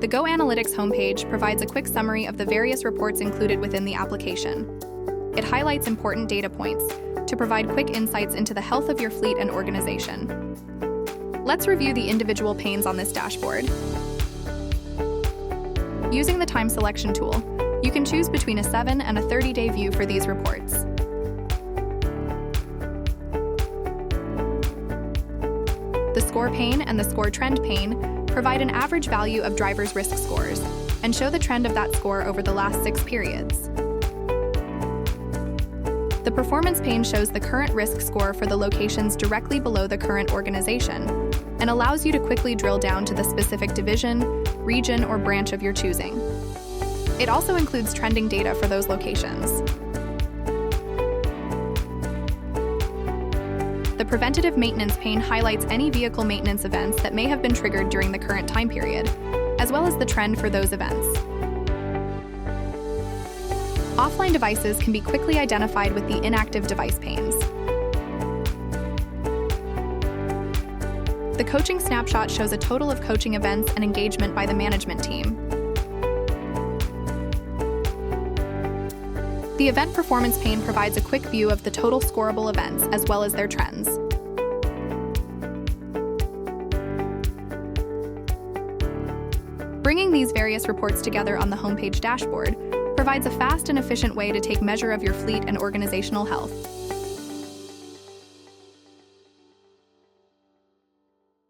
The GoAnalytics homepage provides a quick summary of the various reports included within the application. It highlights important data points to provide quick insights into the health of your fleet and organization. Let's review the individual panes on this dashboard. Using the time selection tool, you can choose between a 7 and a 30-day view for these reports. The score pane and the score trend pane provide an average value of drivers' risk scores and show the trend of that score over the last 6 periods. The performance pane shows the current risk score for the locations directly below the current organization and allows you to quickly drill down to the specific division, region, or branch of your choosing. It also includes trending data for those locations. The preventative maintenance pane highlights any vehicle maintenance events that may have been triggered during the current time period, as well as the trend for those events. Offline devices can be quickly identified with the inactive device panes. The coaching snapshot shows a total of coaching events and engagement by the management team. The event performance pane provides a quick view of the total scoreable events as well as their trends. Bringing these various reports together on the homepage dashboard provides a fast and efficient way to take measure of your fleet and organizational health.